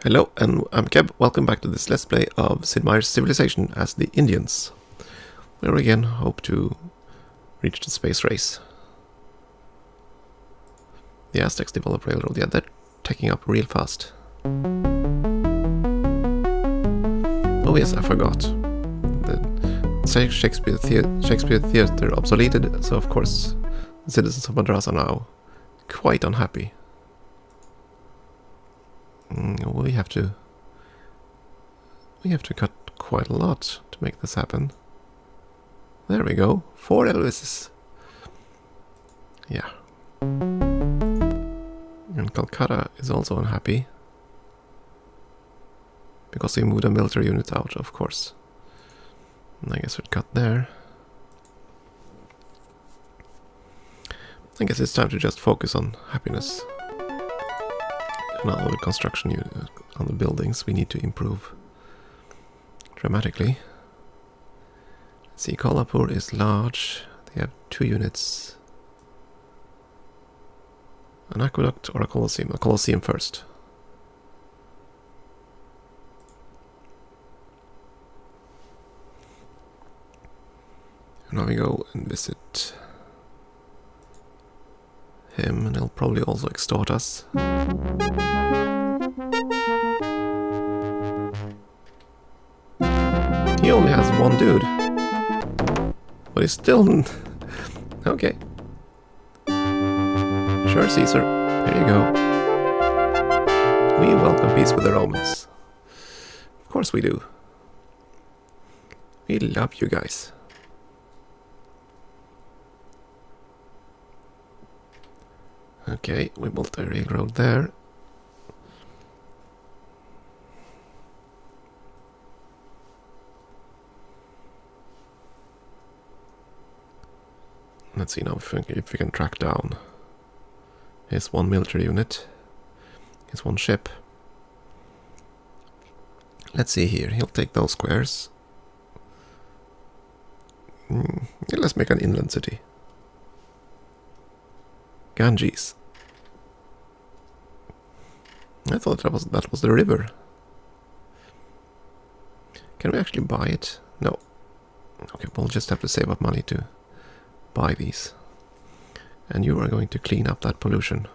Hello, and I'm Keb. Welcome back to this Let's Play of Sid Meier's Civilization as the Indians, where we again hope to reach the space race. The Aztecs develop railroad. Yeah, they're taking up real fast. Oh yes, I forgot. The Shakespeare Theatre obsoleted, so of course the citizens of Madras are now quite unhappy. We have to cut quite a lot to make this happen. There we go. 4 Elvises. Yeah. And Calcutta is also unhappy. Because we moved a military unit out, of course. And I guess we'd cut there. I guess it's time to just focus on happiness. And all the construction on the buildings we need to improve dramatically. See, Kolhapur is large. They have 2 units. An aqueduct or a Colosseum? A Colosseum first. And now we go and visit him, and he'll probably also extort us. He only has 1 dude. But he's still... Okay. Sure, Caesar. There you go. We welcome peace with the Romans. Of course we do. We love you guys. Okay, we built a railroad there. Let's see now if we can track down his 1 military unit, his 1 ship. Let's see here, he'll take those squares. Yeah, let's make an inland city. Ganges. I thought that was the river. Can we actually buy it? No. Okay, we'll just have to save up money to buy these. And you are going to clean up that pollution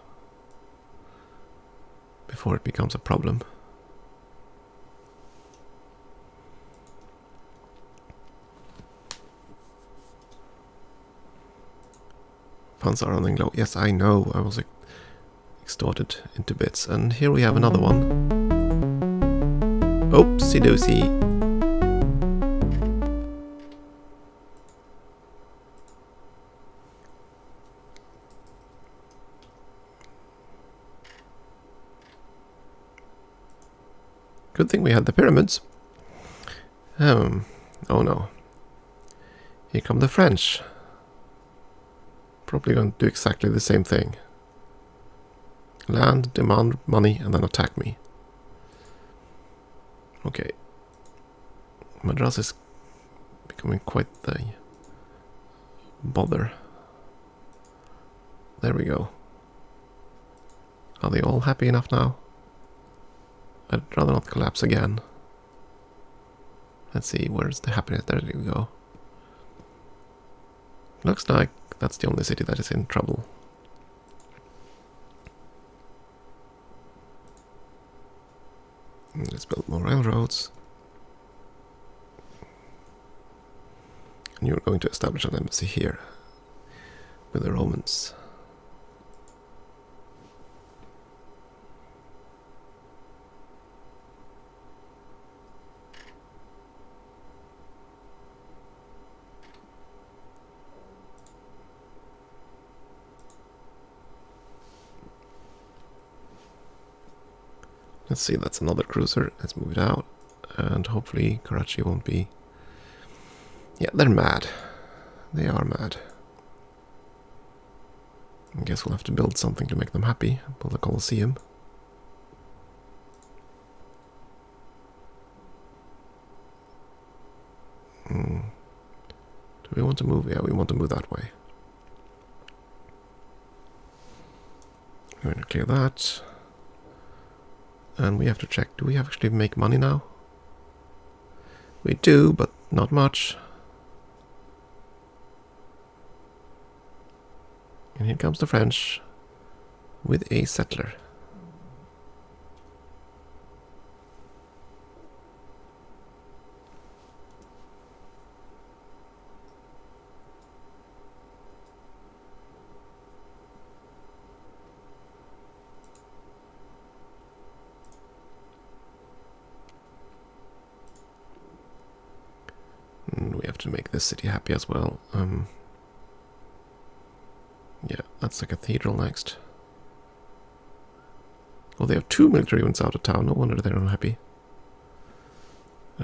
before it becomes a problem. Funds are running low. Yes, I know. I was extorted into bits. And here we have another one. Oopsie doosey. Good thing we had the pyramids. Oh no. Here come the French. Probably going to do exactly the same thing. Land, demand money, and then attack me. Okay. Madras is becoming quite the bother. There we go. Are they all happy enough now? I'd rather not collapse again. Let's see, where's the happiness? There we go. Looks like that's the only city that is in trouble. Let's build more railroads. And you're going to establish an embassy here with the Romans. Let's see, that's another cruiser. Let's move it out. And hopefully Karachi won't be... Yeah, they're mad. They are mad. I guess we'll have to build something to make them happy. Build a Colosseum. Do we want to move? Yeah, we want to move that way. We're going to clear that. And we have to check, do we actually make money now? We do, but not much. And here comes the French with a settler. And we have to make this city happy as well. Yeah, that's the cathedral next. Oh, they have 2 military units out of town. No wonder they're unhappy.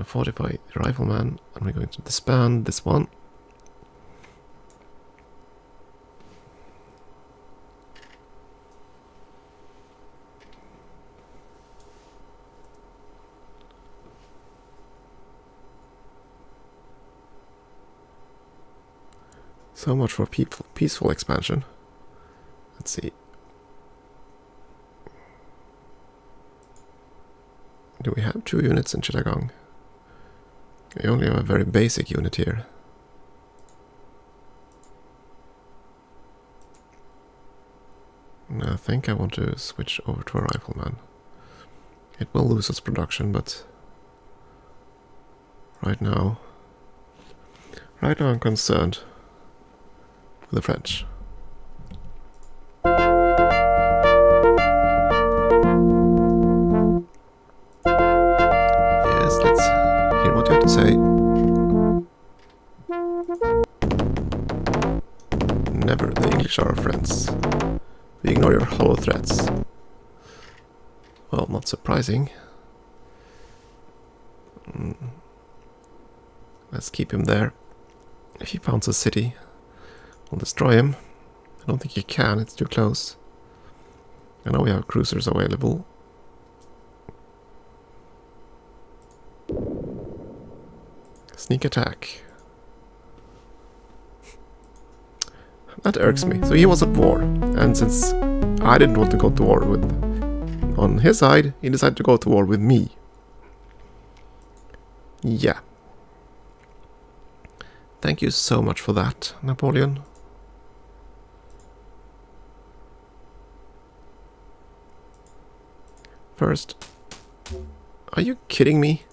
Fortify the rifleman, and we're going to disband this one. So much for peaceful expansion. Let's see. Do we have 2 units in Chittagong? We only have a very basic unit here. And I think I want to switch over to a rifleman. It will lose its production, but right now I'm concerned with the French. Yes, let's hear what you have to say. Never, the English are our friends. We ignore your hollow threats. Well, not surprising. Let's keep him there. If he founds a city, we'll destroy him. I don't think he can, it's too close. I know we have cruisers available. Sneak attack. That irks me. So he was at war, and since I didn't want to go to war with on his side, he decided to go to war with me. Yeah. Thank you so much for that, Napoleon. First, are you kidding me?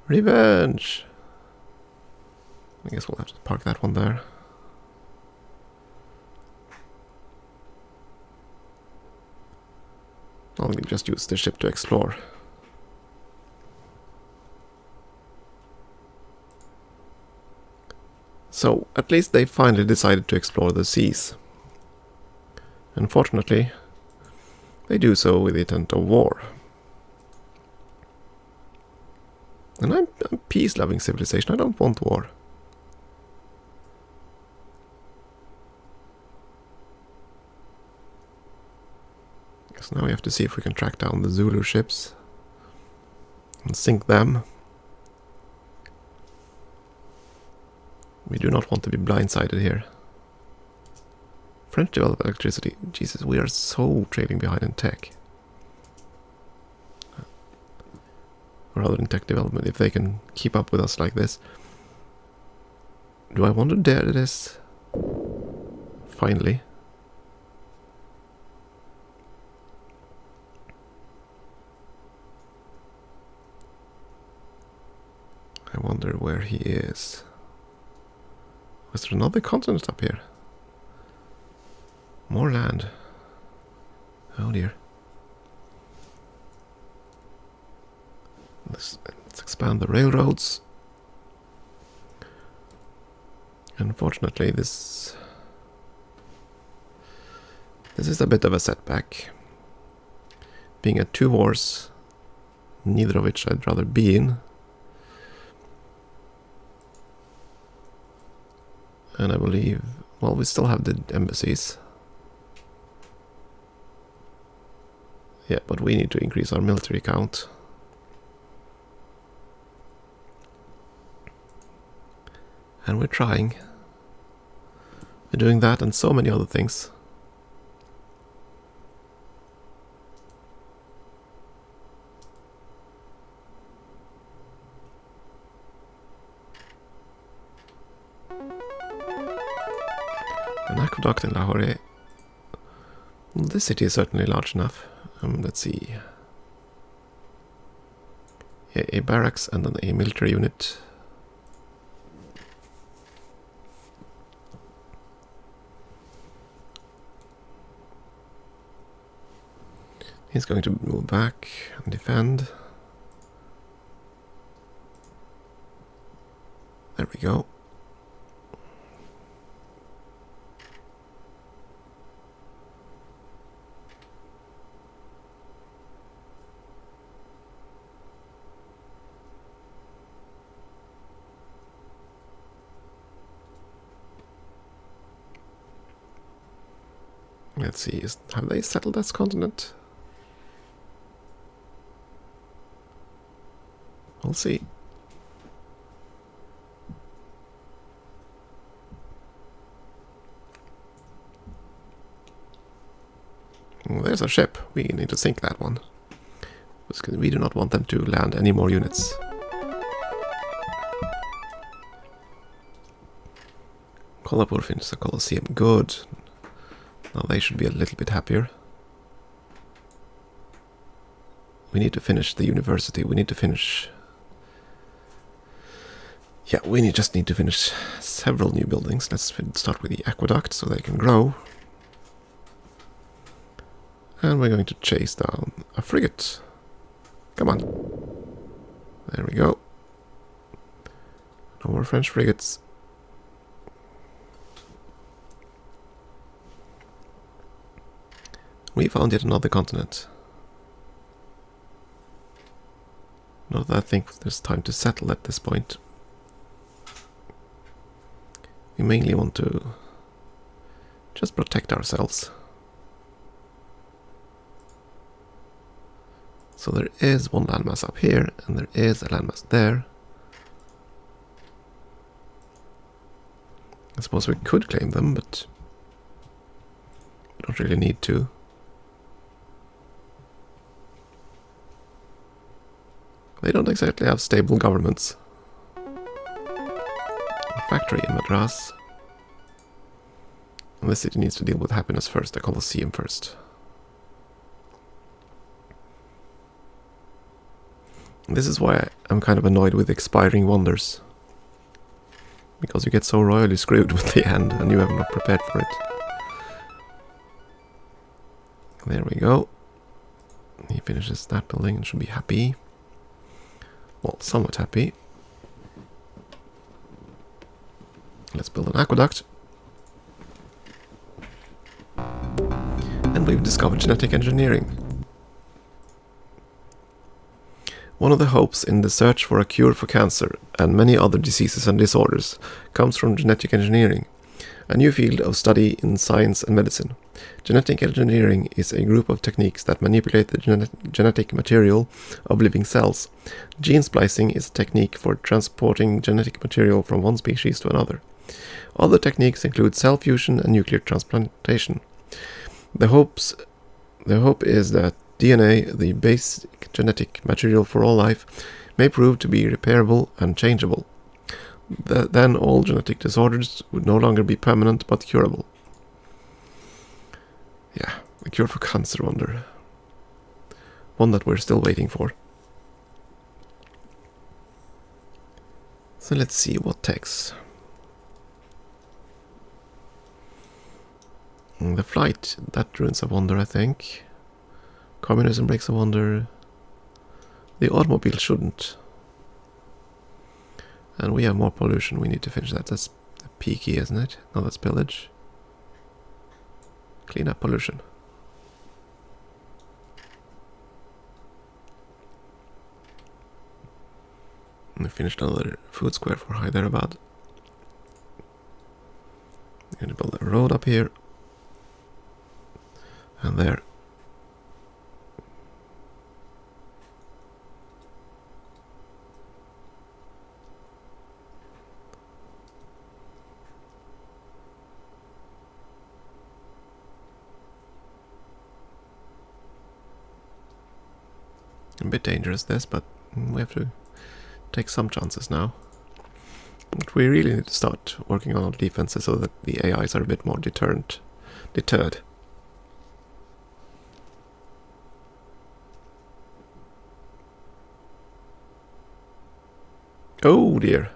Revenge! I guess we'll have to park that one there. I'll just use the ship to explore. So, at least they finally decided to explore the seas. Unfortunately, they do so with the intent of war. And I'm a peace-loving civilization, I don't want war. So now we have to see if we can track down the Zulu ships and sink them. We do not want to be blindsided here. French developed electricity. Jesus, we are so trailing behind in tech. Or rather in tech development, if they can keep up with us like this. Do I want to dare this? Finally. I wonder where he is. Was there another continent up here? More land. Oh dear. Let's expand the railroads. Unfortunately, this is a bit of a setback. Being at 2 wars, neither of which I'd rather be in. And I believe, well, we still have the embassies. Yeah, but we need to increase our military count. And we're trying. We're doing that and so many other things. An aqueduct in Lahore. Well, this city is certainly large enough. Let's see. Yeah, a barracks and then a military unit. He's going to move back and defend. There we go. Let's see, have they settled this continent? We'll see. Well, there's a ship. We need to sink that one. Because we do not want them to land any more units. Kolhapur finished the Colosseum. Good. Now they should be a little bit happier. We need to finish the university. We need to finish... Yeah, we just need to finish several new buildings. Let's start with the aqueduct so they can grow. And we're going to chase down a frigate. Come on. There we go. No more French frigates. We found yet another continent. Not that I think there's time to settle at this point. We mainly want to just protect ourselves. So there is one landmass up here, and there is a landmass there. I suppose we could claim them, but we don't really need to. They don't exactly have stable governments. A factory in Madras. And the city needs to deal with happiness first, the Colosseum first. This is why I'm kind of annoyed with expiring wonders. Because you get so royally screwed with the end and you have not prepared for it. There we go. He finishes that building and should be happy. Well, somewhat happy. Let's build an aqueduct. And we've discovered genetic engineering. One of the hopes in the search for a cure for cancer and many other diseases and disorders comes from genetic engineering, a new field of study in science and medicine. Genetic engineering is a group of techniques that manipulate the genetic material of living cells. Gene splicing is a technique for transporting genetic material from one species to another. Other techniques include cell fusion and nuclear transplantation. The hope is that DNA, the basic genetic material for all life, may prove to be repairable and changeable. Then all genetic disorders would no longer be permanent but curable. Yeah, a cure for cancer wonder. One that we're still waiting for. So let's see what takes. The flight, that ruins a wonder, I think. Communism breaks a wonder. The automobile shouldn't. And we have more pollution, we need to finish that. That's peaky, isn't it? No, that's pillage. Clean up pollution. And we finished another food square for Hyderabad. We're going to build a road up here. And there. A bit dangerous this, but we have to take some chances now. But we really need to start working on our defenses so that the AIs are a bit more deterred. Oh dear.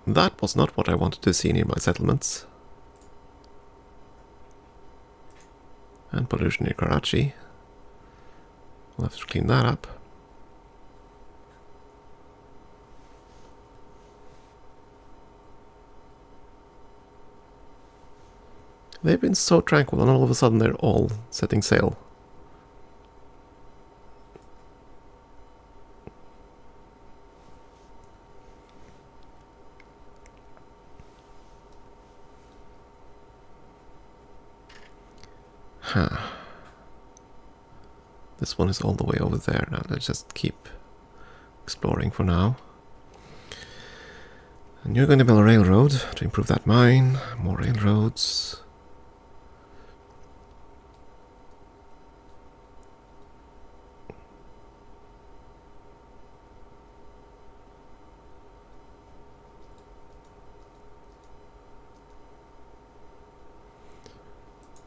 That was not what I wanted to see near my settlements. And pollution near Karachi. We'll have to clean that up. They've been so tranquil, and all of a sudden they're all setting sail. Huh. This one is all the way over there now. Let's just keep exploring for now. And you're going to build a railroad to improve that mine. More railroads.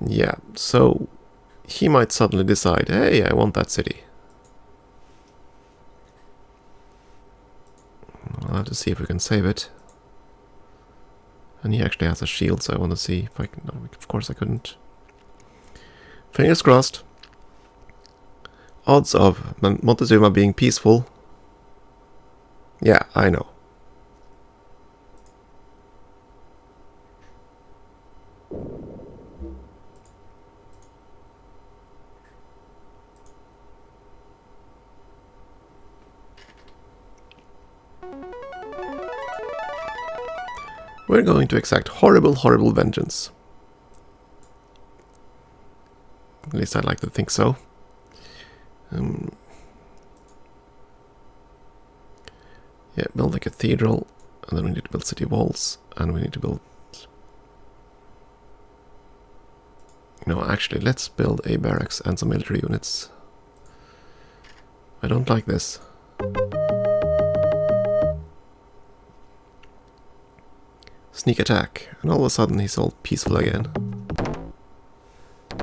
Yeah, so he might suddenly decide, hey, I want that city. I'll have to see if we can save it. And he actually has a shield, so I want to see if I can... No, of course I couldn't. Fingers crossed. Odds of Montezuma being peaceful. Yeah, I know. We're going to exact horrible, horrible vengeance. At least I'd like to think so. Yeah, build a cathedral, and then we need to build city walls, and we need to build... No, actually, let's build a barracks and some military units. I don't like this. Sneak attack, and all of a sudden he's all peaceful again.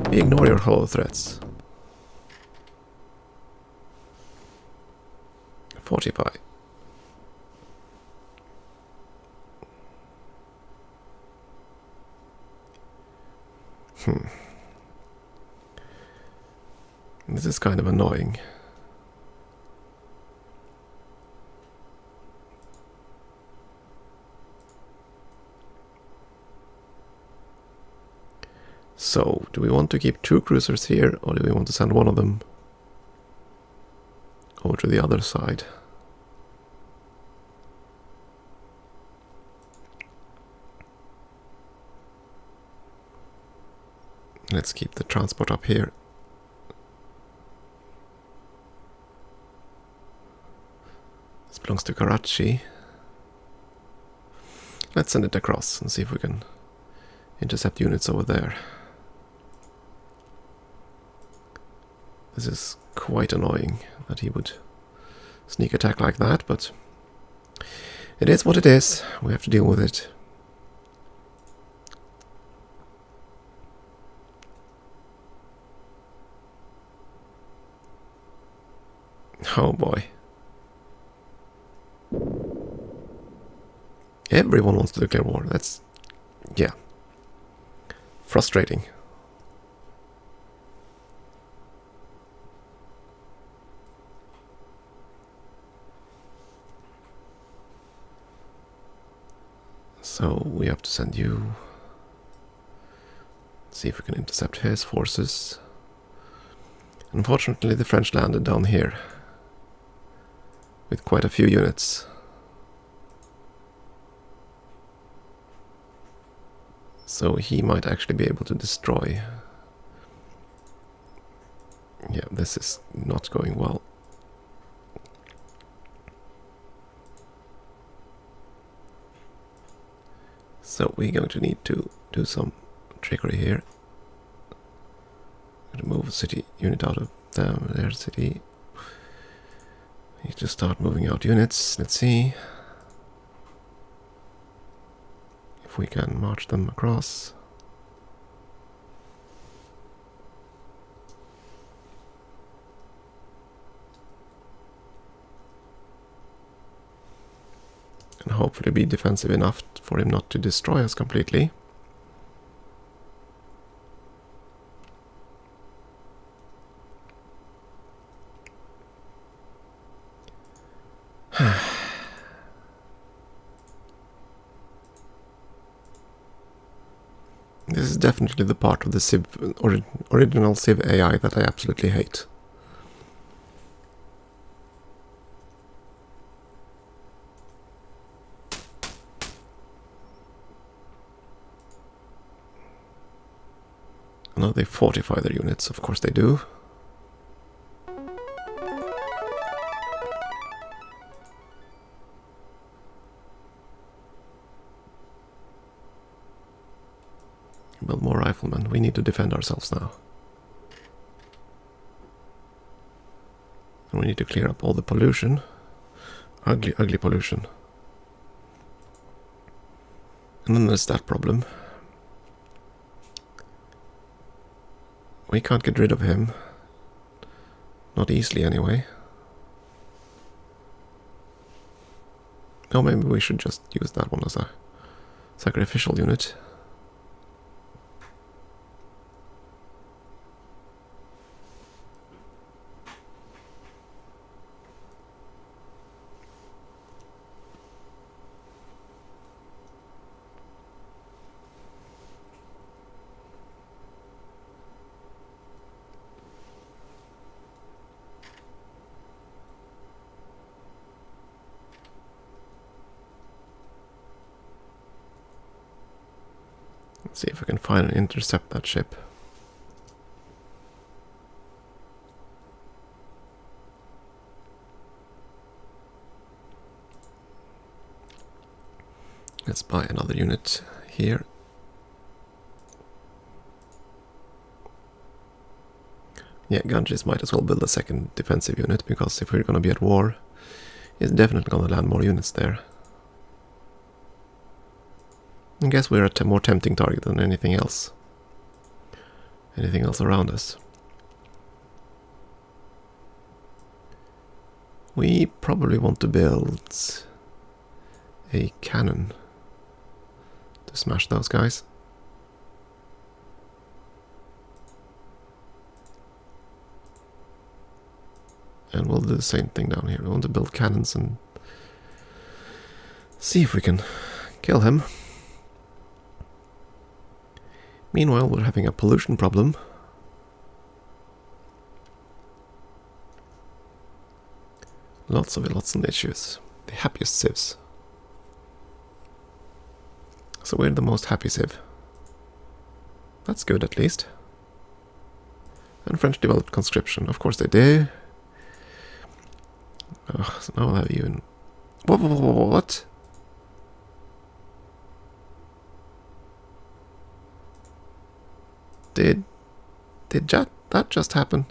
We ignore your hollow threats. Fortify. This is kind of annoying. So, do we want to keep 2 cruisers here, or do we want to send one of them over to the other side? Let's keep the transport up here. This belongs to Karachi. Let's send it across and see if we can intercept units over there. This is quite annoying that he would sneak attack like that, but it is what it is. We have to deal with it. Oh boy. Everyone wants to declare war. That's... yeah. Frustrating. So we have to send you... see if we can intercept his forces. Unfortunately, the French landed down here with quite a few units. So he might actually be able to destroy. Yeah, this is not going well. So we're going to need to do some trickery here. Move a city unit out of their city. Need to start moving out units. Let's see if we can march them across. And hopefully be defensive enough for him not to destroy us completely. This is definitely the part of the Civ, original Civ AI that I absolutely hate. No, they fortify their units, of course they do. Build more riflemen. We need to defend ourselves now. And we need to clear up all the pollution. Ugly, ugly pollution. And then there's that problem. We can't get rid of him. Not easily, anyway. No, maybe we should just use that one as a sacrificial unit. Let's see if I can find and intercept that ship. Let's buy another unit here. Yeah, Ganges might as well build a second defensive unit, because if we're going to be at war, he's definitely going to land more units there. I guess we're a more tempting target than anything else. Anything else around us. We probably want to build a cannon to smash those guys. And we'll do the same thing down here. We want to build cannons and see if we can kill him. Meanwhile, we're having a pollution problem. Lots of issues. The happiest civs. So we're the most happy civ. That's good, at least. And French developed conscription. Of course they do. Oh, so now I'll have even... What? Did that just happen?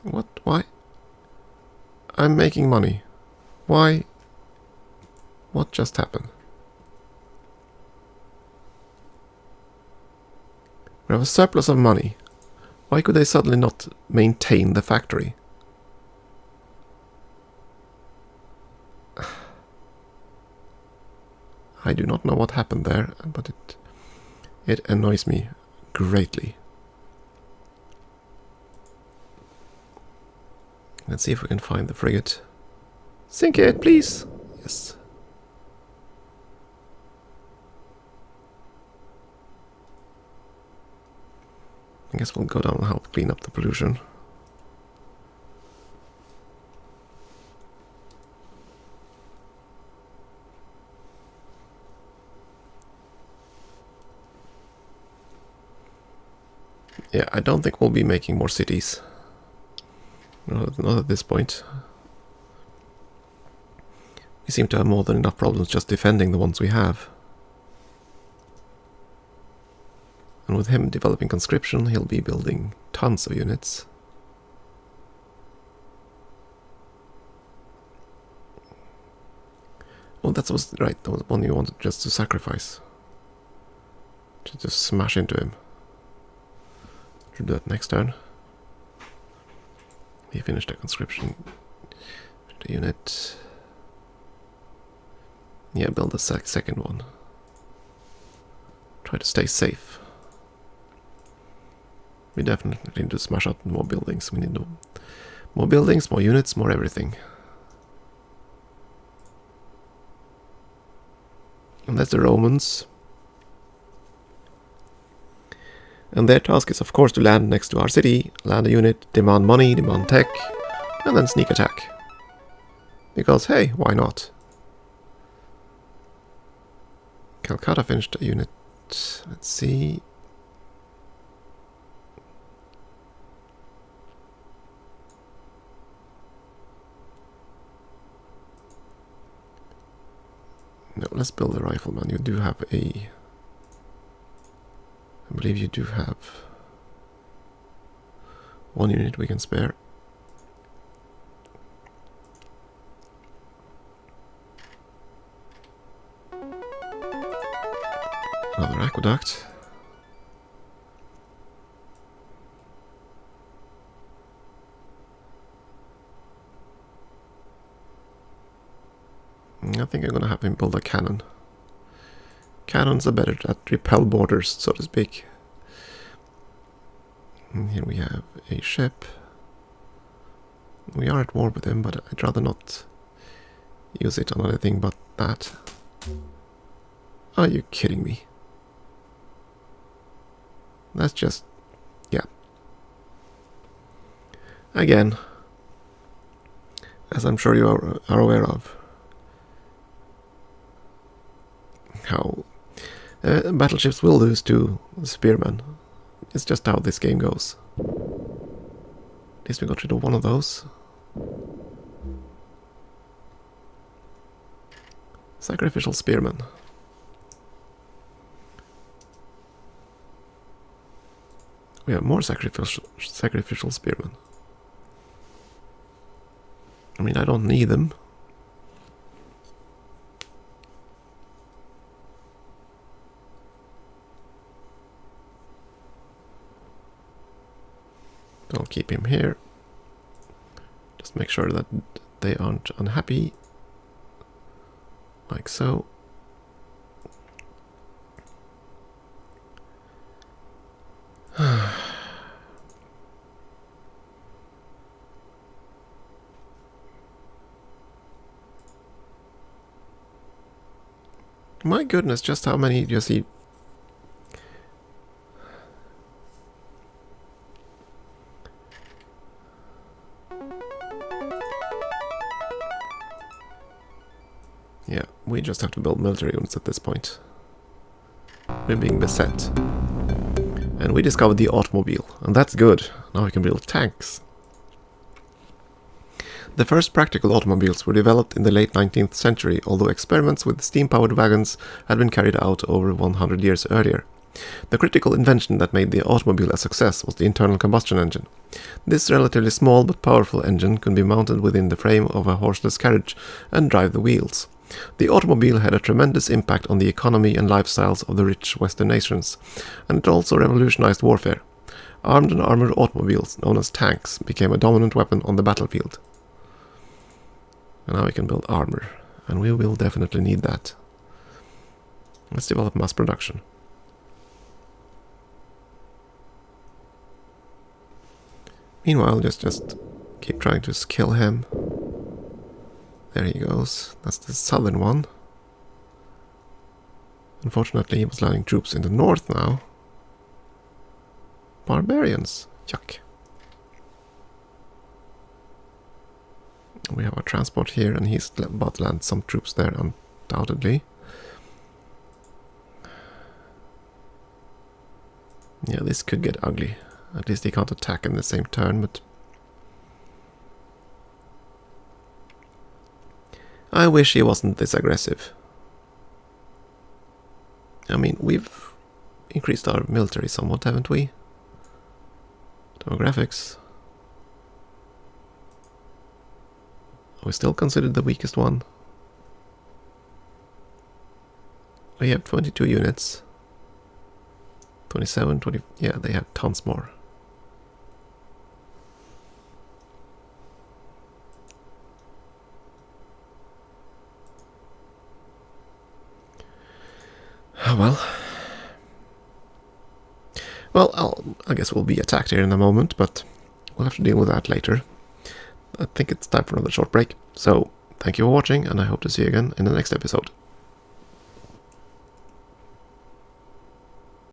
What? Why? I'm making money. Why? What just happened? We have a surplus of money. Why could they suddenly not maintain the factory? I do not know what happened there, but it annoys me greatly. Let's see if we can find the frigate. Sink it, please! Yes. I guess we'll go down and help clean up the pollution. Yeah, I don't think we'll be making more cities. Not at this point. We seem to have more than enough problems just defending the ones we have. And with him developing conscription, he'll be building tons of units. Oh, that was right. That was one you wanted just to sacrifice. Just smash into him. Should do that next turn. He finished the conscription. The unit. Yeah, build the second one. Try to stay safe. We definitely need to smash out more buildings. We need more buildings, more units, more everything. And that's the Romans. And their task is, of course, to land next to our city, land a unit, demand money, demand tech, and then sneak attack. Because, hey, why not? Calcutta finished a unit. Let's see. No, let's build a rifleman. You do have a... I believe you do have one unit we can spare. Another aqueduct. I think I'm gonna have him build a cannon. Cannons are better at repel borders, so to speak. And here we have a ship. We are at war with him, but I'd rather not use it on anything but that. Are you kidding me? That's just... yeah. Again, as I'm sure you are aware of, how battleships will lose to spearmen. It's just how this game goes. At least we got rid of one of those. Sacrificial spearmen. We have more sacrificial spearmen. I mean, I don't need them. I'll keep him here. Just make sure that they aren't unhappy. Like so. My goodness, just how many do you see? Yeah, we just have to build military units at this point. We're being beset. And we discovered the automobile, and that's good. Now we can build tanks. The first practical automobiles were developed in the late 19th century, although experiments with steam-powered wagons had been carried out over 100 years earlier. The critical invention that made the automobile a success was the internal combustion engine. This relatively small but powerful engine could be mounted within the frame of a horseless carriage and drive the wheels. The automobile had a tremendous impact on the economy and lifestyles of the rich Western nations, and it also revolutionized warfare. Armed and armored automobiles, known as tanks, became a dominant weapon on the battlefield. And now we can build armor, and we will definitely need that. Let's develop mass production. Meanwhile, just keep trying to kill him. There he goes. That's the southern one. Unfortunately, he was landing troops in the north now. Barbarians. Yuck. We have our transport here, and he's about to land some troops there, undoubtedly. Yeah, this could get ugly. At least he can't attack in the same turn, but... I wish he wasn't this aggressive. I mean, we've increased our military somewhat, haven't we? Demographics. Are we still considered the weakest one? We have 22 units. 27, 20... Yeah, they have tons more. Well... Well, I guess we'll be attacked here in a moment, but we'll have to deal with that later. I think it's time for another short break. So, thank you for watching, and I hope to see you again in the next episode.